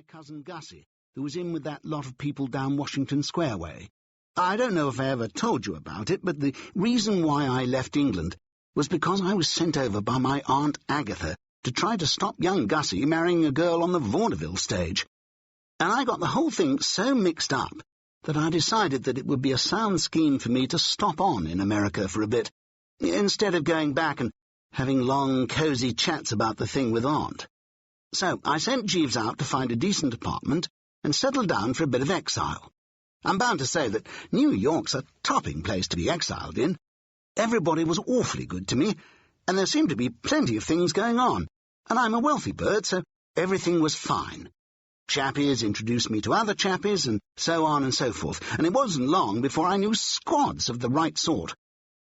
my cousin Gussie, who was in with that lot of people down Washington Square way. I don't know if I ever told you about it, but the reason why I left England was because I was sent over by my Aunt Agatha to try to stop young Gussie marrying a girl on the vaudeville stage. And I got the whole thing so mixed up that I decided that it would be a sound scheme for me to stop on in America for a bit, instead of going back and having long, cosy chats about the thing with Aunt. So I sent Jeeves out to find a decent apartment and settled down for a bit of exile. I'm bound to say that New York's a topping place to be exiled in. Everybody was awfully good to me, and there seemed to be plenty of things going on, and I'm a wealthy bird, so everything was fine. Chappies introduced me to other chappies, and so on and so forth, and it wasn't long before I knew squads of the right sort.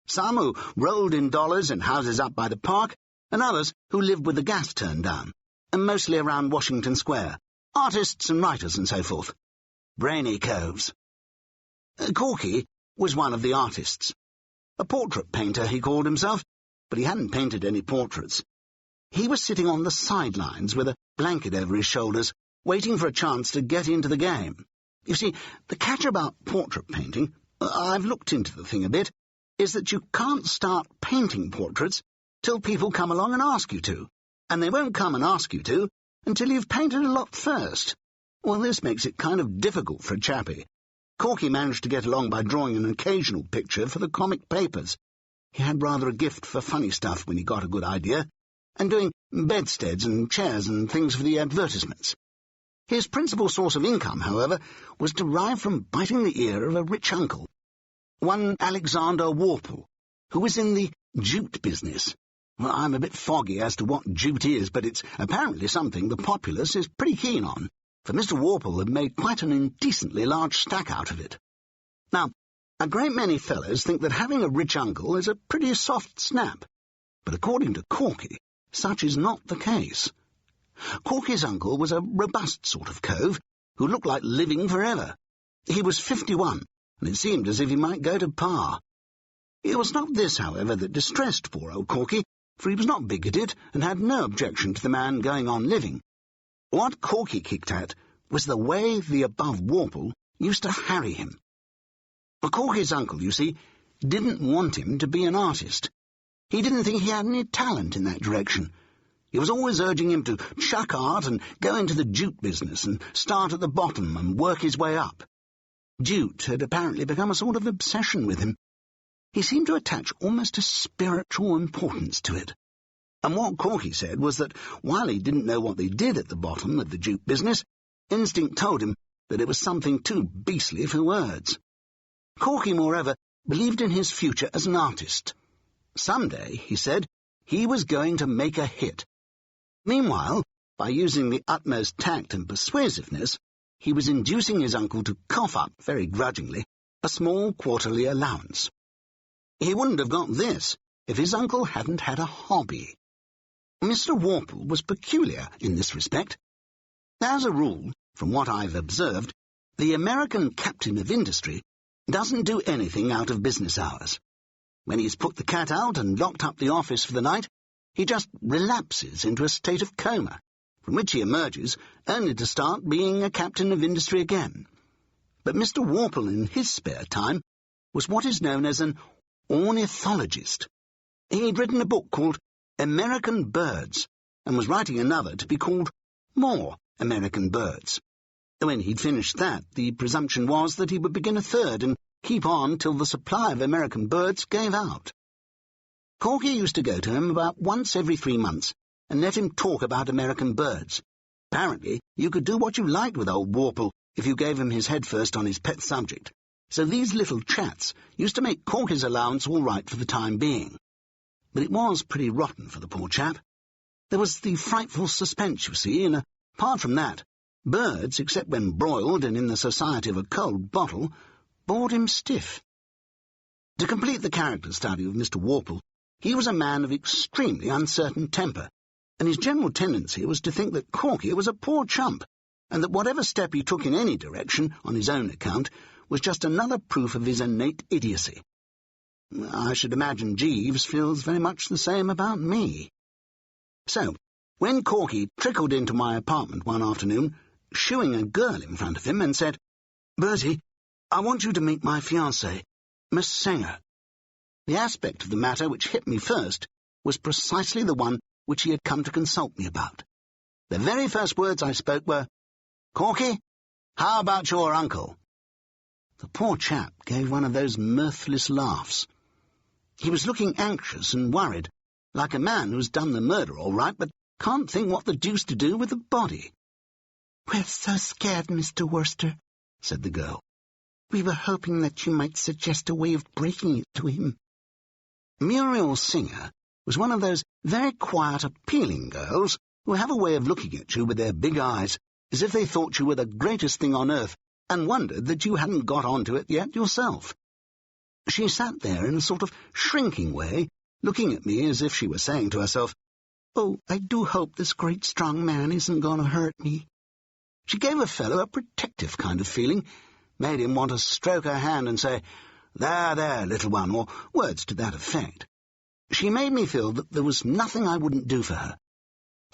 Some who rolled in dollars in houses up by the park, and others who lived with the gas turned down, and mostly around Washington Square, artists and writers and so forth. Brainy coves. Corky was one of the artists. A portrait painter, he called himself, but he hadn't painted any portraits. He was sitting on the sidelines with a blanket over his shoulders, waiting for a chance to get into the game. You see, the catch about portrait painting, I've looked into the thing a bit, is that you can't start painting portraits till people come along and ask you to, and they won't come and ask you to until you've painted a lot first. Well, this makes it kind of difficult for a chappie. Corky managed to get along by drawing an occasional picture for the comic papers. He had rather a gift for funny stuff when he got a good idea, and doing bedsteads and chairs and things for the advertisements. His principal source of income, however, was derived from biting the ear of a rich uncle, one Alexander Warple, who was in the jute business. Well, I'm a bit foggy as to what jute is, but it's apparently something the populace is pretty keen on, for Mr. Warple had made quite an indecently large stack out of it. Now, a great many fellows think that having a rich uncle is a pretty soft snap, but according to Corky, such is not the case. Corky's uncle was a robust sort of cove who looked like living forever. He was 51, and it seemed as if he might go to par. It was not this, however, that distressed poor old Corky, for he was not bigoted and had no objection to the man going on living. What Corky kicked at was the way the above Warple used to harry him. Corky's uncle, you see, didn't want him to be an artist. He didn't think he had any talent in that direction. He was always urging him to chuck art and go into the jute business and start at the bottom and work his way up. Jute had apparently become a sort of obsession with him. He seemed to attach almost a spiritual importance to it. And what Corky said was that while he didn't know what they did at the bottom of the jute business, instinct told him that it was something too beastly for words. Corky, moreover, believed in his future as an artist. Some day, he said, he was going to make a hit. Meanwhile, by using the utmost tact and persuasiveness, he was inducing his uncle to cough up, very grudgingly, a small quarterly allowance. He wouldn't have got this if his uncle hadn't had a hobby. Mr. Warple was peculiar in this respect. As a rule, from what I've observed, the American captain of industry doesn't do anything out of business hours. When he's put the cat out and locked up the office for the night, he just relapses into a state of coma, from which he emerges only to start being a captain of industry again. But Mr. Warple, in his spare time, was what is known as an ornithologist. He'd written a book called American Birds, and was writing another to be called More American Birds. When he'd finished that, the presumption was that he would begin a third and keep on till the supply of American birds gave out. Corky used to go to him about once every 3 months and let him talk about American birds. Apparently, you could do what you liked with old Warple if you gave him his head first on his pet subject, so these little chats used to make Corky's allowance all right for the time being. But it was pretty rotten for the poor chap. There was the frightful suspense, you see, and apart from that, birds, except when broiled and in the society of a cold bottle, bored him stiff. To complete the character study of Mr. Warple, he was a man of extremely uncertain temper, and his general tendency was to think that Corky was a poor chump, and that whatever step he took in any direction on his own account was just another proof of his innate idiocy. I should imagine Jeeves feels very much the same about me. So, when Corky trickled into my apartment one afternoon, shooing a girl in front of him, and said, "Bertie, I want you to meet my fiancée, Miss Singer." The aspect of the matter which hit me first was precisely the one which he had come to consult me about. The very first words I spoke were, "Corky, how about your uncle?" The poor chap gave one of those mirthless laughs. He was looking anxious and worried, like a man who's done the murder all right, but can't think what the deuce to do with the body. "We're so scared, Mr. Wooster," said the girl. "We were hoping that you might suggest a way of breaking it to him." Muriel Singer was one of those very quiet, appealing girls who have a way of looking at you with their big eyes, as if they thought you were the greatest thing on earth, and wondered that you hadn't got on to it yet yourself. She sat there in a sort of shrinking way, looking at me as if she were saying to herself, "Oh, I do hope this great strong man isn't going to hurt me." She gave a fellow a protective kind of feeling, made him want to stroke her hand and say, "There, there, little one," or words to that effect. She made me feel that there was nothing I wouldn't do for her.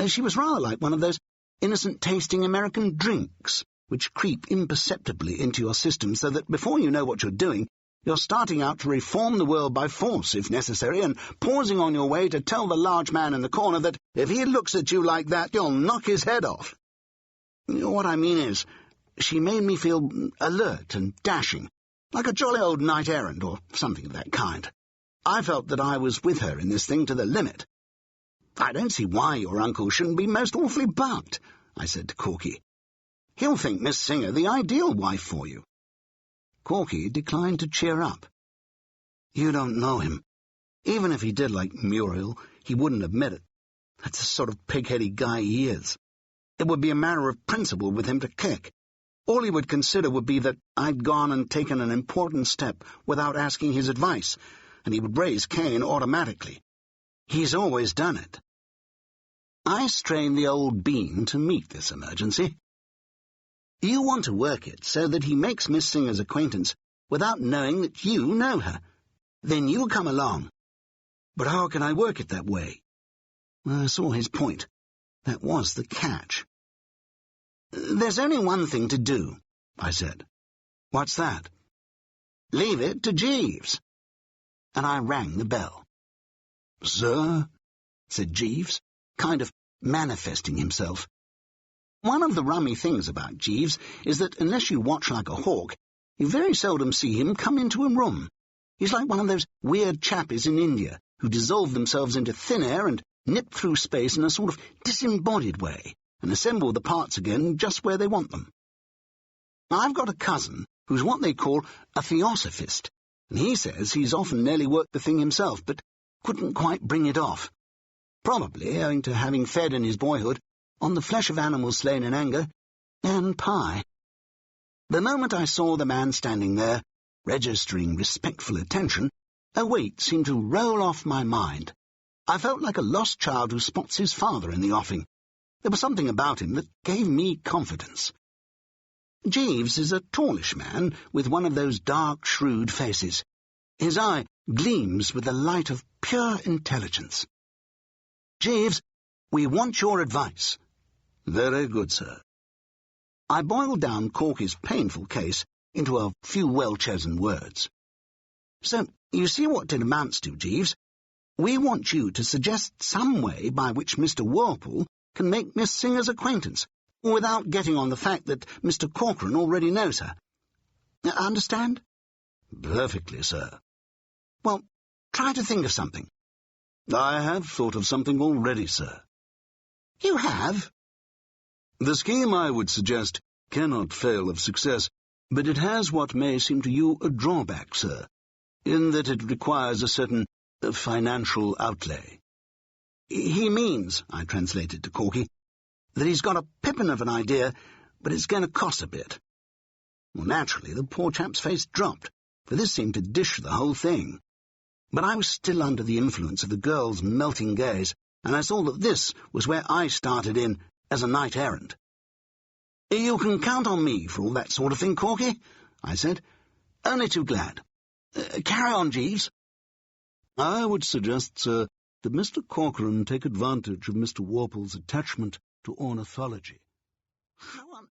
She was rather like one of those innocent-tasting American drinks, which creep imperceptibly into your system so that before you know what you're doing, you're starting out to reform the world by force, if necessary, and pausing on your way to tell the large man in the corner that if he looks at you like that, you'll knock his head off. What I mean is, she made me feel alert and dashing, like a jolly old knight-errant or something of that kind. I felt that I was with her in this thing to the limit. "I don't see why your uncle shouldn't be most awfully bucked," I said to Corky. "He'll think Miss Singer the ideal wife for you." Corky declined to cheer up. "You don't know him. Even if he did like Muriel, he wouldn't admit it. That's the sort of pig-headed guy he is. It would be a matter of principle with him to kick. All he would consider would be that I'd gone and taken an important step without asking his advice, and he would raise Cain automatically. He's always done it." I strained the old bean to meet this emergency. "You want to work it so that he makes Miss Singer's acquaintance without knowing that you know her. Then you come along. But how can I work it that way?" I saw his point. That was the catch. "There's only one thing to do," I said. "What's that?" "Leave it to Jeeves." And I rang the bell. "Sir?" said Jeeves, kind of manifesting himself. One of the rummy things about Jeeves is that unless you watch like a hawk, you very seldom see him come into a room. He's like one of those weird chappies in India who dissolve themselves into thin air and nip through space in a sort of disembodied way, and assemble the parts again just where they want them. I've got a cousin who's what they call a theosophist, and he says he's often nearly worked the thing himself, but couldn't quite bring it off. Probably owing to having fed in his boyhood on the flesh of animals slain in anger and pie. The moment I saw the man standing there, registering respectful attention, a weight seemed to roll off my mind. I felt like a lost child who spots his father in the offing. There was something about him that gave me confidence. Jeeves is a tallish man with one of those dark, shrewd faces. His eye gleams with the light of pure intelligence. "Jeeves, we want your advice." "Very good, sir." I boiled down Corky's painful case into a few well-chosen words. "So, you see what it amounts to, Jeeves. We want you to suggest some way by which Mr. Walpole can make Miss Singer's acquaintance, without getting on the fact that Mr. Corcoran already knows her. Understand?" "Perfectly, sir." "Well, try to think of something." "I have thought of something already, sir." "You have?" "The scheme I would suggest cannot fail of success, but it has what may seem to you a drawback, sir, in that it requires a certain financial outlay." "He means," I translated to Corky, "that he's got a pippin of an idea, but it's going to cost a bit." Well, naturally, the poor chap's face dropped, for this seemed to dish the whole thing. But I was still under the influence of the girl's melting gaze, and I saw that this was where I started in as a knight-errant. "You can count on me for all that sort of thing, Corky," I said. "Only too glad. Carry on, Jeeves." "I would suggest, sir, that Mr. Corcoran take advantage of Mr. Walpole's attachment to ornithology." "How on